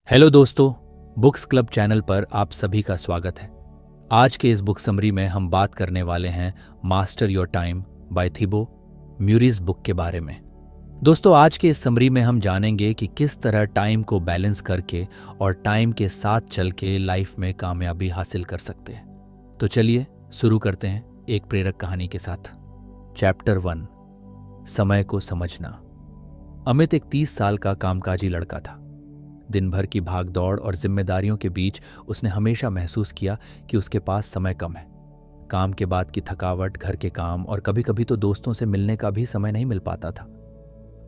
Hello दोस्तों, books club channel पर आप सभी का स्वागत है। आज के इस बुक समरी में हम बात करने वाले हैं master your time by Thibaut Meurisse book के बारे में। दोस्तों, आज के इस समरी में हम जानेंगे कि किस तरह टाइम को बैलेंस करके और टाइम के साथ चल के लाइफ में कामयाबी हासिल कर सकते हैं। तो चलिए शुरू करते हैं एक प्रेरक कहानी के साथ। चैप्टर 1, समय को समझना। अमित एक 30 साल का कामकाजी लड़का था। दिन भर की भाग दौड़ और जिम्मेदारियों के बीच उसने हमेशा महसूस किया कि उसके पास समय कम है। काम के बाद की थकावट, घर के काम और कभी कभी तो दोस्तों से मिलने का भी समय नहीं मिल पाता था।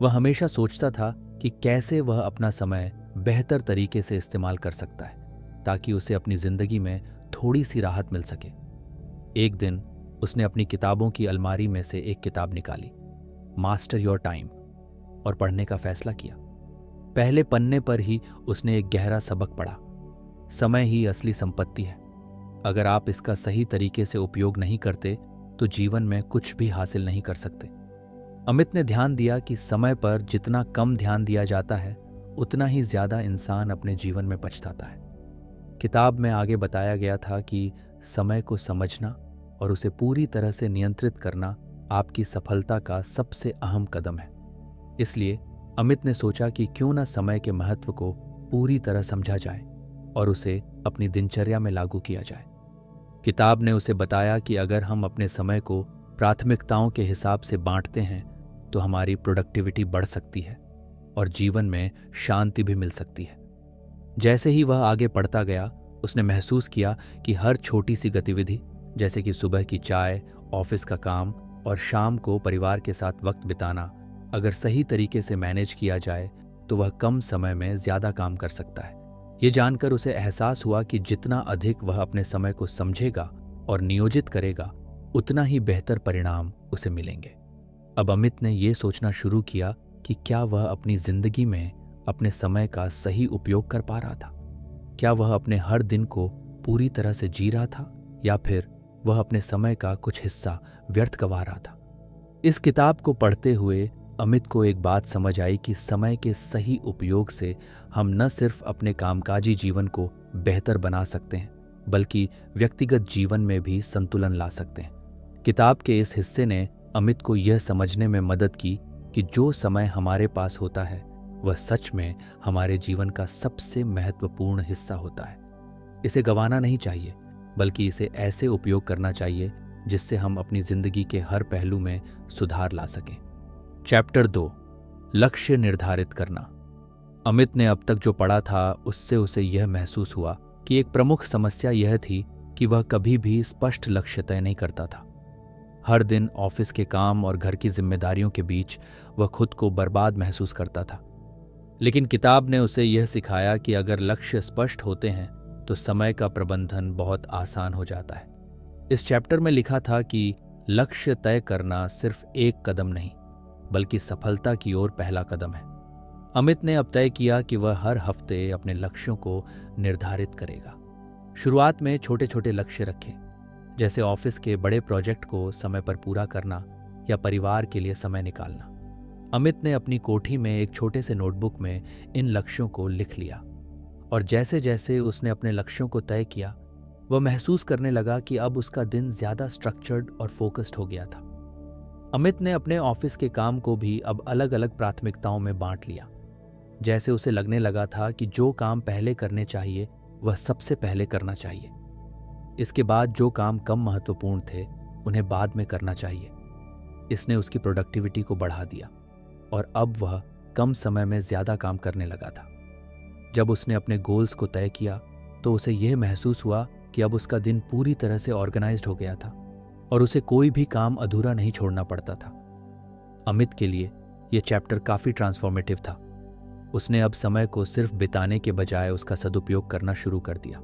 वह हमेशा सोचता था कि कैसे वह अपना समय बेहतर तरीके से इस्तेमाल कर सकता है ताकि उसे अपनी जिंदगी में थोड़ी सी राहत मिल सके। एक दिन उसने अपनी किताबों की अलमारी में से एक किताब निकाली, मास्टर योर टाइम, और पढ़ने का फैसला किया। पहले पन्ने पर ही उसने एक गहरा सबक पढ़ा। समय ही असली संपत्ति है। अगर आप इसका सही तरीके से उपयोग नहीं करते तो जीवन में कुछ भी हासिल नहीं कर सकते। अमित ने ध्यान दिया कि समय पर जितना कम ध्यान दिया जाता है उतना ही ज्यादा इंसान अपने जीवन में पछताता है। किताब में आगे बताया गया था कि समय को समझना और उसे पूरी तरह से नियंत्रित करना आपकी सफलता का सबसे अहम कदम है। इसलिए अमित ने सोचा कि क्यों न समय के महत्व को पूरी तरह समझा जाए और उसे अपनी दिनचर्या में लागू किया जाए। किताब ने उसे बताया कि अगर हम अपने समय को प्राथमिकताओं के हिसाब से बांटते हैं तो हमारी प्रोडक्टिविटी बढ़ सकती है और जीवन में शांति भी मिल सकती है। जैसे ही वह आगे पढ़ता गया, उसने महसूस किया कि हर छोटी सी गतिविधि, जैसे कि सुबह की चाय, ऑफिस का काम और शाम को परिवार के साथ वक्त बिताना, अगर सही तरीके से मैनेज किया जाए तो वह कम समय में ज्यादा काम कर सकता है। ये जानकर उसे एहसास हुआ कि जितना अधिक वह अपने समय को समझेगा और नियोजित करेगा उतना ही बेहतर परिणाम उसे मिलेंगे। अब अमित ने ये सोचना शुरू किया कि क्या वह अपनी जिंदगी में अपने समय का सही उपयोग कर पा रहा था। क्या वह अपने हर दिन को पूरी तरह से जी रहा था या फिर वह अपने समय का कुछ हिस्सा व्यर्थ गंवा रहा था। इस किताब को पढ़ते हुए अमित को एक बात समझ आई कि समय के सही उपयोग से हम न सिर्फ अपने कामकाजी जीवन को बेहतर बना सकते हैं बल्कि व्यक्तिगत जीवन में भी संतुलन ला सकते हैं। किताब के इस हिस्से ने अमित को यह समझने में मदद की कि जो समय हमारे पास होता है वह सच में हमारे जीवन का सबसे महत्वपूर्ण हिस्सा होता है। इसे गंवाना नहीं चाहिए बल्कि इसे ऐसे उपयोग करना चाहिए जिससे हम अपनी जिंदगी के हर पहलू में सुधार ला सकें। चैप्टर 2, लक्ष्य निर्धारित करना। अमित ने अब तक जो पढ़ा था उससे उसे यह महसूस हुआ कि एक प्रमुख समस्या यह थी कि वह कभी भी स्पष्ट लक्ष्य तय नहीं करता था। हर दिन ऑफिस के काम और घर की जिम्मेदारियों के बीच वह खुद को बर्बाद महसूस करता था। लेकिन किताब ने उसे यह सिखाया कि अगर लक्ष्य स्पष्ट होते हैं तो समय का प्रबंधन बहुत आसान हो जाता है। इस चैप्टर में लिखा था कि लक्ष्य तय करना सिर्फ एक कदम नहीं बल्कि सफलता की ओर पहला कदम है। अमित ने अब तय किया कि वह हर हफ्ते अपने लक्ष्यों को निर्धारित करेगा। शुरुआत में छोटे छोटे लक्ष्य रखे, जैसे ऑफिस के बड़े प्रोजेक्ट को समय पर पूरा करना या परिवार के लिए समय निकालना। अमित ने अपनी कोठी में एक छोटे से नोटबुक में इन लक्ष्यों को लिख लिया और जैसे जैसे उसने अपने लक्ष्यों को तय किया वह महसूस करने लगा कि अब उसका दिन ज्यादा स्ट्रक्चर्ड और फोकस्ड हो गया था। अमित ने अपने ऑफिस के काम को भी अब अलग अलग प्राथमिकताओं में बांट लिया। जैसे उसे लगने लगा था कि जो काम पहले करने चाहिए वह सबसे पहले करना चाहिए। इसके बाद जो काम कम महत्वपूर्ण थे उन्हें बाद में करना चाहिए। इसने उसकी प्रोडक्टिविटी को बढ़ा दिया और अब वह कम समय में ज्यादा काम करने लगा था। जब उसने अपने गोल्स को तय किया तो उसे यह महसूस हुआ कि अब उसका दिन पूरी तरह से ऑर्गेनाइज्ड हो गया था और उसे कोई भी काम अधूरा नहीं छोड़ना पड़ता था। अमित के लिए यह चैप्टर काफी ट्रांसफॉर्मेटिव था। उसने अब समय को सिर्फ बिताने के बजाय उसका सदुपयोग करना शुरू कर दिया।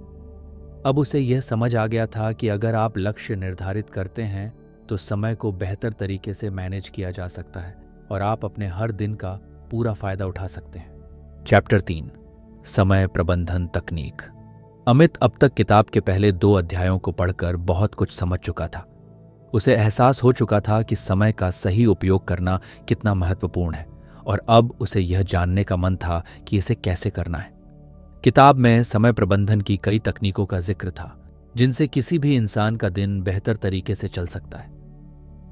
अब उसे यह समझ आ गया था कि अगर आप लक्ष्य निर्धारित करते हैं तो समय को बेहतर तरीके से मैनेज किया जा सकता है और आप अपने हर दिन का पूरा फायदा उठा सकते हैं। चैप्टर 3, समय प्रबंधन तकनीक। अमित अब तक किताब के पहले 2 अध्यायों को पढ़कर बहुत कुछ समझ चुका था। उसे एहसास हो चुका था कि समय का सही उपयोग करना कितना महत्वपूर्ण है और अब उसे यह जानने का मन था कि इसे कैसे करना है। किताब में समय प्रबंधन की कई तकनीकों का जिक्र था जिनसे किसी भी इंसान का दिन बेहतर तरीके से चल सकता है।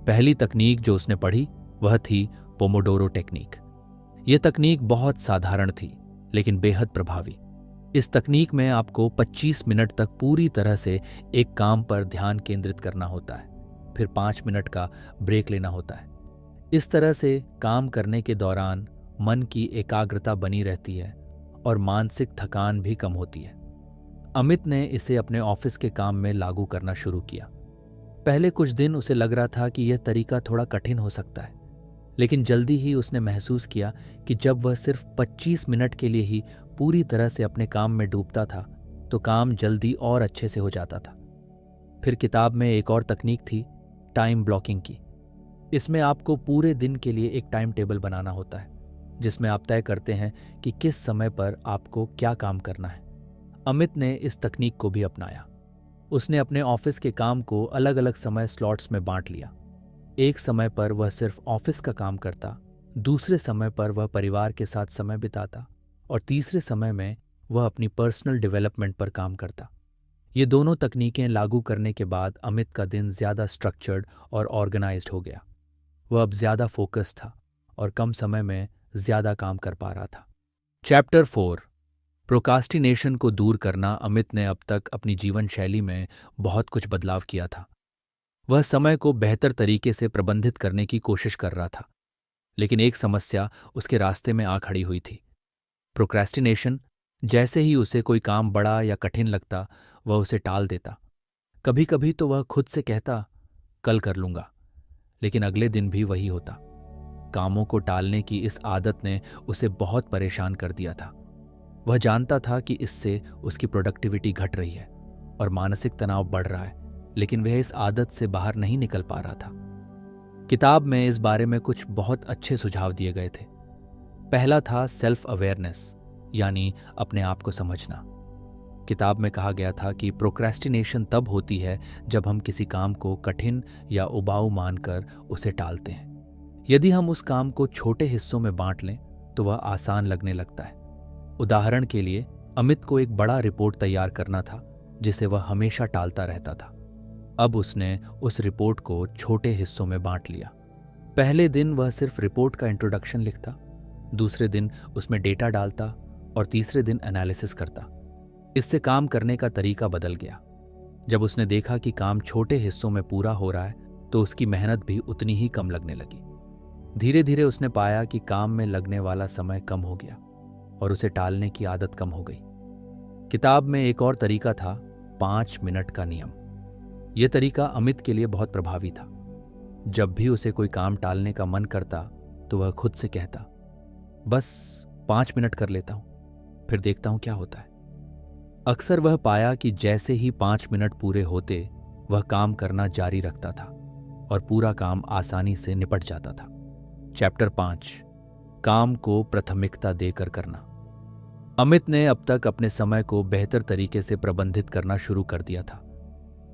पहली तकनीक जो उसने पढ़ी वह थी पोमोडोरो टेक्निक। यह तकनीक बहुत साधारण थी लेकिन बेहद प्रभावी। इस तकनीक में आपको 25 मिनट तक पूरी तरह से एक काम पर ध्यान केंद्रित करना होता है, फिर 5 मिनट का ब्रेक लेना होता है। इस तरह से काम करने के दौरान मन की एकाग्रता बनी रहती है और मानसिक थकान भी कम होती है। अमित ने इसे अपने ऑफिस के काम में लागू करना शुरू किया। पहले कुछ दिन उसे लग रहा था कि यह तरीका थोड़ा कठिन हो सकता है, लेकिन जल्दी ही उसने महसूस किया कि जब वह सिर्फ 25 मिनट के लिए ही पूरी तरह से अपने काम में डूबता था तो काम जल्दी और अच्छे से हो जाता था। फिर किताब में एक और तकनीक थी टाइम ब्लॉकिंग की। इसमें आपको पूरे दिन के लिए एक टाइम टेबल बनाना होता है जिसमें आप तय करते हैं कि किस समय पर आपको क्या काम करना है। अमित ने इस तकनीक को भी अपनाया। उसने अपने ऑफिस के काम को अलग अलग समय स्लॉट्स में बांट लिया। एक समय पर वह सिर्फ ऑफिस का काम करता, दूसरे समय पर वह परिवार के साथ समय बिताता और तीसरे समय में वह अपनी पर्सनल डेवलपमेंट पर काम करता। ये दोनों तकनीकें लागू करने के बाद अमित का दिन ज़्यादा स्ट्रक्चर्ड और ऑर्गेनाइज्ड हो गया। वह अब ज़्यादा फोकस था और कम समय में ज़्यादा काम कर पा रहा था। चैप्टर 4 प्रोकास्टिनेशन को दूर करना। अमित ने अब तक अपनी जीवन शैली में बहुत कुछ बदलाव किया था। वह समय को बेहतर तरीके से प्रबंधित करने की कोशिश कर रहा था, लेकिन एक समस्या उसके रास्ते में आ खड़ी हुई थी, प्रोक्रेस्टिनेशन। जैसे ही उसे कोई काम बड़ा या कठिन लगता वह उसे टाल देता। कभी कभी तो वह खुद से कहता कल कर लूंगा, लेकिन अगले दिन भी वही होता। कामों को टालने की इस आदत ने उसे बहुत परेशान कर दिया था। वह जानता था कि इससे उसकी प्रोडक्टिविटी घट रही है और मानसिक तनाव बढ़ रहा है, लेकिन वह इस आदत से बाहर नहीं निकल पा रहा था। किताब में इस बारे में कुछ बहुत अच्छे सुझाव दिए गए थे। पहला था सेल्फ अवेयरनेस, यानी अपने आप को समझना। किताब में कहा गया था कि प्रोक्रेस्टिनेशन तब होती है जब हम किसी काम को कठिन या उबाऊ मानकर उसे टालते हैं। यदि हम उस काम को छोटे हिस्सों में बांट लें तो वह आसान लगने लगता है। उदाहरण के लिए अमित को एक बड़ा रिपोर्ट तैयार करना था जिसे वह हमेशा टालता रहता था। अब उसने उस रिपोर्ट को छोटे हिस्सों में बांट लिया। पहले दिन वह सिर्फ रिपोर्ट का इंट्रोडक्शन लिखता, दूसरे दिन उसमें डेटा डालता और तीसरे दिन एनालिसिस करता। इससे काम करने का तरीका बदल गया। जब उसने देखा कि काम छोटे हिस्सों में पूरा हो रहा है तो उसकी मेहनत भी उतनी ही कम लगने लगी। धीरे धीरे उसने पाया कि काम में लगने वाला समय कम हो गया और उसे टालने की आदत कम हो गई। किताब में एक और तरीका था 5 मिनट का नियम। यह तरीका अमित के लिए बहुत प्रभावी था। जब भी उसे कोई काम टालने का मन करता तो वह खुद से कहता बस 5 मिनट कर लेता हूं, फिर देखता हूं क्या होता है। अक्सर वह पाया कि जैसे ही 5 मिनट पूरे होते वह काम करना जारी रखता था और पूरा काम आसानी से निपट जाता था। चैप्टर 5 काम को प्राथमिकता देकर करना। अमित ने अब तक अपने समय को बेहतर तरीके से प्रबंधित करना शुरू कर दिया था।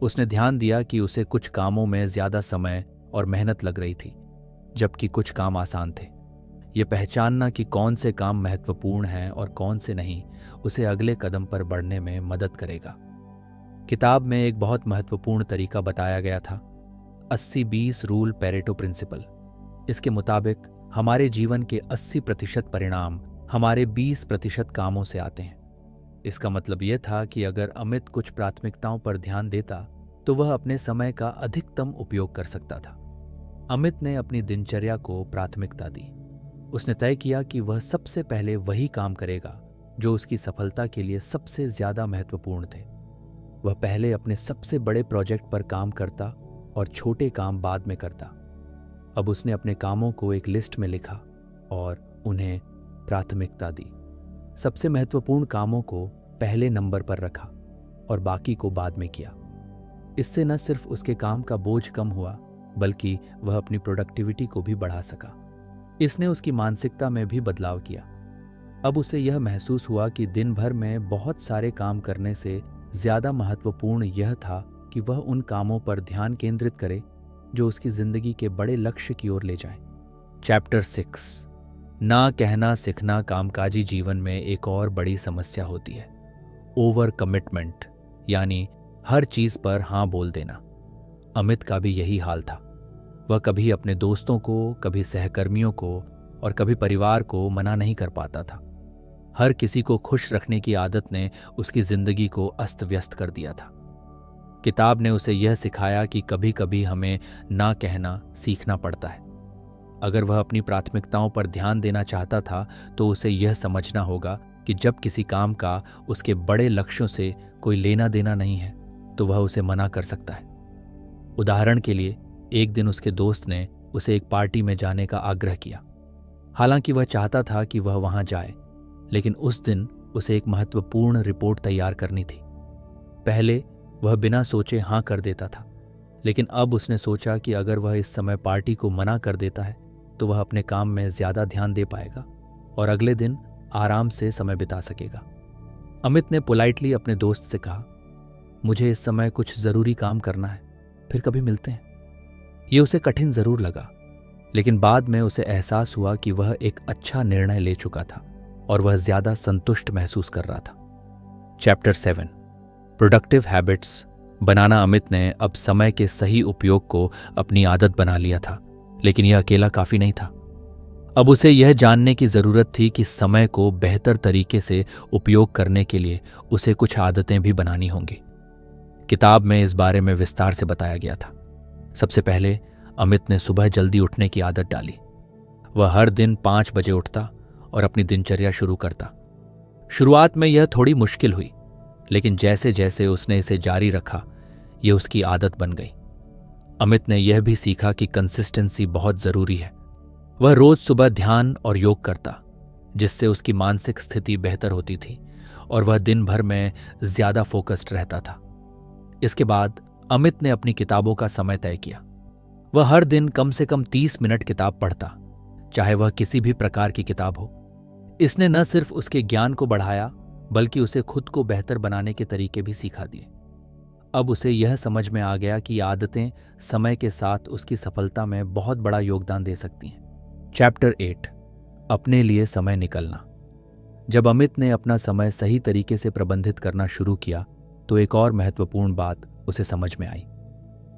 उसने ध्यान दिया कि उसे कुछ कामों में ज्यादा समय और मेहनत लग रही थी, जबकि कुछ काम आसान थे। ये पहचानना कि कौन से काम महत्वपूर्ण हैं और कौन से नहीं, उसे अगले कदम पर बढ़ने में मदद करेगा। किताब में एक बहुत महत्वपूर्ण तरीका बताया गया था, 80-20 रूल, पेरेटो प्रिंसिपल। इसके मुताबिक हमारे जीवन के 80% परिणाम हमारे 20% कामों से आते हैं। इसका मतलब यह था कि अगर अमित कुछ प्राथमिकताओं पर ध्यान देता तो वह अपने समय का अधिकतम उपयोग कर सकता था। अमित ने अपनी दिनचर्या को प्राथमिकता दी। उसने तय किया कि वह सबसे पहले वही काम करेगा जो उसकी सफलता के लिए सबसे ज्यादा महत्वपूर्ण थे। वह पहले अपने सबसे बड़े प्रोजेक्ट पर काम करता और छोटे काम बाद में करता। अब उसने अपने कामों को एक लिस्ट में लिखा और उन्हें प्राथमिकता दी। सबसे महत्वपूर्ण कामों को पहले नंबर पर रखा और बाकी को बाद में किया। इससे न सिर्फ उसके काम का बोझ कम हुआ, बल्कि वह अपनी प्रोडक्टिविटी को भी बढ़ा सका। इसने उसकी मानसिकता में भी बदलाव किया। अब उसे यह महसूस हुआ कि दिन भर में बहुत सारे काम करने से ज्यादा महत्वपूर्ण यह था कि वह उन कामों पर ध्यान केंद्रित करे जो उसकी जिंदगी के बड़े लक्ष्य की ओर ले जाएं। चैप्टर 6 ना कहना सीखना कामकाजी जीवन में एक और बड़ी समस्या होती है। ओवर कमिटमेंट, यानी हर चीज पर हाँ बोल देना। अमित का भी यही हाल था। वह कभी अपने दोस्तों को, कभी सहकर्मियों को और कभी परिवार को मना नहीं कर पाता था। हर किसी को खुश रखने की आदत ने उसकी जिंदगी को अस्त व्यस्त कर दिया था। किताब ने उसे यह सिखाया कि कभी कभी हमें ना कहना सीखना पड़ता है। अगर वह अपनी प्राथमिकताओं पर ध्यान देना चाहता था तो उसे यह समझना होगा कि जब किसी काम का उसके बड़े लक्ष्यों से कोई लेना देना नहीं है तो वह उसे मना कर सकता है। उदाहरण के लिए, एक दिन उसके दोस्त ने उसे एक पार्टी में जाने का आग्रह किया। हालांकि वह चाहता था कि वह वहां जाए, लेकिन उस दिन उसे एक महत्वपूर्ण रिपोर्ट तैयार करनी थी। पहले वह बिना सोचे हाँ कर देता था, लेकिन अब उसने सोचा कि अगर वह इस समय पार्टी को मना कर देता है तो वह अपने काम में ज्यादा ध्यान दे पाएगा और अगले दिन आराम से समय बिता सकेगा। अमित ने पोलाइटली अपने दोस्त से कहा, मुझे इस समय कुछ जरूरी काम करना है, फिर कभी मिलते हैं। ये उसे कठिन जरूर लगा, लेकिन बाद में उसे एहसास हुआ कि वह एक अच्छा निर्णय ले चुका था और वह ज्यादा संतुष्ट महसूस कर रहा था। चैप्टर 7, प्रोडक्टिव हैबिट्स बनाना। अमित ने अब समय के सही उपयोग को अपनी आदत बना लिया था, लेकिन यह अकेला काफी नहीं था। अब उसे यह जानने की जरूरत थी कि समय को बेहतर तरीके से उपयोग करने के लिए उसे कुछ आदतें भी बनानी होंगी। किताब में इस बारे में विस्तार से बताया गया था। सबसे पहले अमित ने सुबह जल्दी उठने की आदत डाली। वह हर दिन 5 बजे उठता और अपनी दिनचर्या शुरू करता। शुरुआत में यह थोड़ी मुश्किल हुई, लेकिन जैसे जैसे उसने इसे जारी रखा, यह उसकी आदत बन गई। अमित ने यह भी सीखा कि कंसिस्टेंसी बहुत जरूरी है। वह रोज सुबह ध्यान और योग करता, जिससे उसकी मानसिक स्थिति बेहतर होती थी और वह दिन भर में ज्यादा फोकस्ड रहता था। इसके बाद अमित ने अपनी किताबों का समय तय किया। वह हर दिन कम से कम 30 मिनट किताब पढ़ता, चाहे वह किसी भी प्रकार की किताब हो। इसने न सिर्फ उसके ज्ञान को बढ़ाया, बल्कि उसे खुद को बेहतर बनाने के तरीके भी सिखा दिए। अब उसे यह समझ में आ गया कि आदतें समय के साथ उसकी सफलता में बहुत बड़ा योगदान दे सकती हैं। चैप्टर 8, अपने लिए समय निकलना। जब अमित ने अपना समय सही तरीके से प्रबंधित करना शुरू किया तो एक और महत्वपूर्ण बात उसे समझ में आई।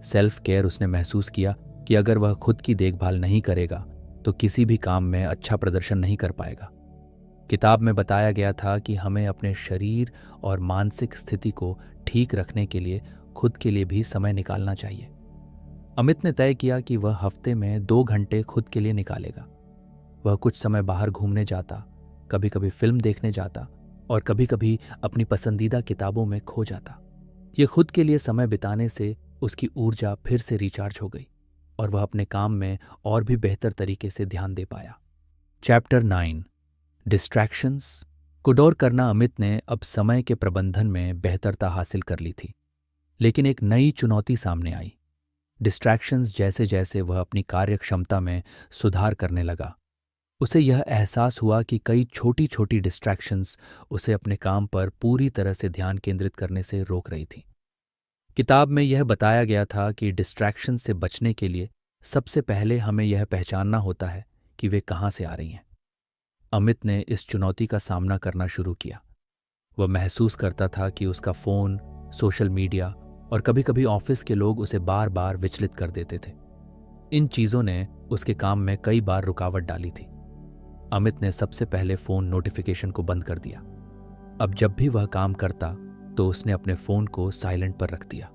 Self care. उसने महसूस किया कि अगर वह खुद की देखभाल नहीं करेगा तो किसी भी काम में अच्छा प्रदर्शन नहीं कर पाएगा। किताब में बताया गया था कि हमें अपने शरीर और मानसिक स्थिति को ठीक रखने के लिए खुद के लिए भी समय निकालना चाहिए। अमित ने तय किया कि वह हफ्ते में 2 घंटे खुद के लिए निकालेगा। वह कुछ समय बाहर घूमने जाता, कभी कभी फिल्म देखने जाता और कभी कभी अपनी पसंदीदा किताबों में खो जाता। ये खुद के लिए समय बिताने से उसकी ऊर्जा फिर से रिचार्ज हो गई और वह अपने काम में और भी बेहतर तरीके से ध्यान दे पाया। चैप्टर 9, डिस्ट्रैक्शंस को दूर करना। अमित ने अब समय के प्रबंधन में बेहतरता हासिल कर ली थी, लेकिन एक नई चुनौती सामने आई। डिस्ट्रैक्शंस। जैसे जैसे वह अपनी कार्य क्षमता में सुधार करने लगा, उसे यह एहसास हुआ कि कई छोटी छोटी डिस्ट्रैक्शंस उसे अपने काम पर पूरी तरह से ध्यान केंद्रित करने से रोक रही थी। किताब में यह बताया गया था कि डिस्ट्रैक्शन से बचने के लिए सबसे पहले हमें यह पहचानना होता है कि वे कहाँ से आ रही हैं। अमित ने इस चुनौती का सामना करना शुरू किया। वह महसूस करता था कि उसका फोन, सोशल मीडिया और कभी कभी ऑफिस के लोग उसे बार बार विचलित कर देते थे। इन चीजों ने उसके काम में कई बार रुकावट डाली थी। अमित ने सबसे पहले फोन नोटिफिकेशन को बंद कर दिया। अब जब भी वह काम करता तो उसने अपने फोन को साइलेंट पर रख दिया।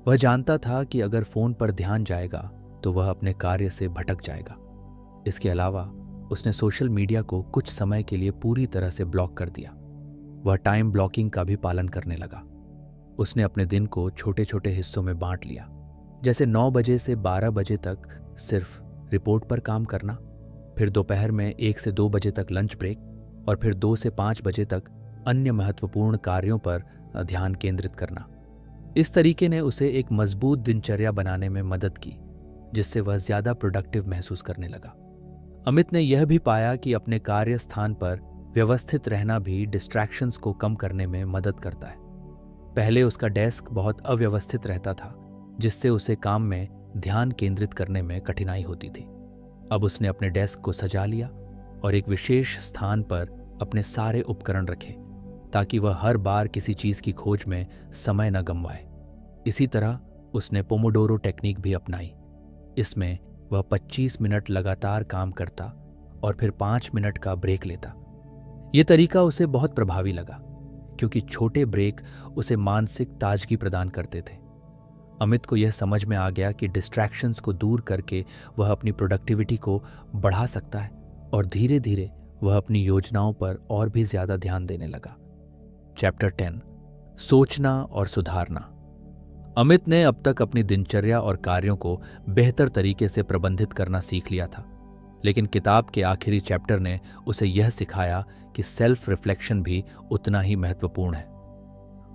वह जानता था कि अगर फोन पर ध्यान जाएगा तो वह अपने कार्य से भटक जाएगा। इसके अलावा उसने सोशल मीडिया को कुछ समय के लिए पूरी तरह से ब्लॉक कर दिया। वह टाइम ब्लॉकिंग का भी पालन करने लगा। उसने अपने दिन को छोटे छोटे हिस्सों में बांट लिया, जैसे 9 बजे से 12 बजे तक सिर्फ रिपोर्ट पर काम करना, फिर दोपहर में 1 से 2 बजे तक लंच ब्रेक और फिर 2 से 5 बजे तक अन्य महत्वपूर्ण कार्यों पर ध्यान केंद्रित करना। इस तरीके ने उसे एक मजबूत दिनचर्या बनाने में मदद की, जिससे वह ज्यादा प्रोडक्टिव महसूस करने लगा। अमित ने यह भी पाया कि अपने कार्य स्थान पर व्यवस्थित रहना भी डिस्ट्रैक्शंस को कम करने में मदद करता है। पहले उसका डेस्क बहुत अव्यवस्थित रहता था, जिससे उसे काम में ध्यान केंद्रित करने में कठिनाई होती थी। अब उसने अपने डेस्क को सजा लिया और एक विशेष स्थान पर अपने सारे उपकरण रखे ताकि वह हर बार किसी चीज की खोज में समय न गंवाए। इसी तरह उसने पोमोडोरो टेक्निक भी अपनाई। इसमें वह 25 मिनट लगातार काम करता और फिर 5 मिनट का ब्रेक लेता। यह तरीका उसे बहुत प्रभावी लगा क्योंकि छोटे ब्रेक उसे मानसिक ताजगी प्रदान करते थे। अमित को यह समझ में आ गया कि डिस्ट्रैक्शंस को दूर करके वह अपनी प्रोडक्टिविटी को बढ़ा सकता है और धीरे धीरे वह अपनी योजनाओं पर और भी ज्यादा ध्यान देने लगा। चैप्टर 10, सोचना और सुधारना। अमित ने अब तक अपनी दिनचर्या और कार्यों को बेहतर तरीके से प्रबंधित करना सीख लिया था, लेकिन किताब के आखिरी चैप्टर ने उसे यह सिखाया कि सेल्फ रिफ्लेक्शन भी उतना ही महत्वपूर्ण है।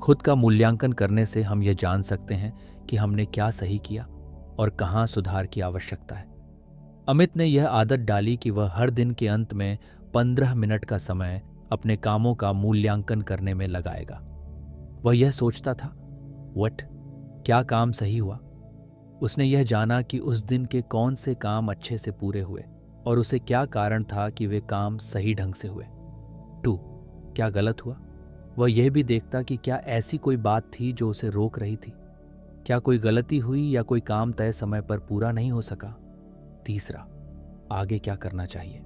खुद का मूल्यांकन करने से हम यह जान सकते हैं कि हमने क्या सही किया और कहाँ सुधार की आवश्यकता है। अमित ने यह आदत डाली कि वह हर दिन के अंत में 15 मिनट का समय अपने कामों का मूल्यांकन करने में लगाएगा। वह यह सोचता था, क्या काम सही हुआ? उसने यह जाना कि उस दिन के कौन से काम अच्छे से पूरे हुए और उसे क्या कारण था कि वे काम सही ढंग से हुए। 2, क्या गलत हुआ? वह यह भी देखता कि क्या ऐसी कोई बात थी जो उसे रोक रही थी। क्या कोई गलती हुई या कोई काम तय समय पर पूरा नहीं हो सका। 3, आगे क्या करना चाहिए?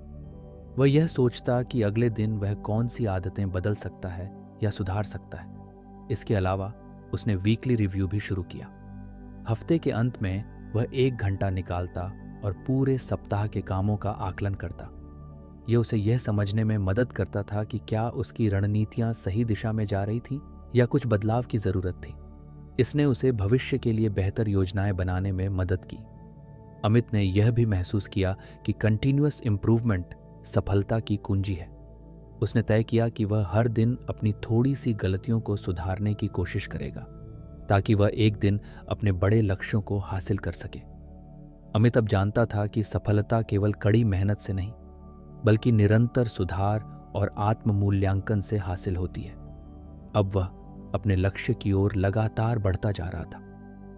वह यह सोचता कि अगले दिन वह कौन सी आदतें बदल सकता है या सुधार सकता है। इसके अलावा उसने वीकली रिव्यू भी शुरू किया। हफ्ते के अंत में वह 1 घंटा निकालता और पूरे सप्ताह के कामों का आकलन करता। यह उसे यह समझने में मदद करता था कि क्या उसकी रणनीतियां सही दिशा में जा रही थीं या कुछ बदलाव की जरूरत थी। इसने उसे भविष्य के लिए बेहतर योजनाएं बनाने में मदद की। अमित ने यह भी महसूस किया कि कंटिन्यूअस इंप्रूवमेंट सफलता की कुंजी है। उसने तय किया कि वह हर दिन अपनी थोड़ी सी गलतियों को सुधारने की कोशिश करेगा ताकि वह एक दिन अपने बड़े लक्ष्यों को हासिल कर सके। अमित अब जानता था कि सफलता केवल कड़ी मेहनत से नहीं बल्कि निरंतर सुधार और आत्म मूल्यांकन से हासिल होती है। अब वह अपने लक्ष्य की ओर लगातार बढ़ता जा रहा था।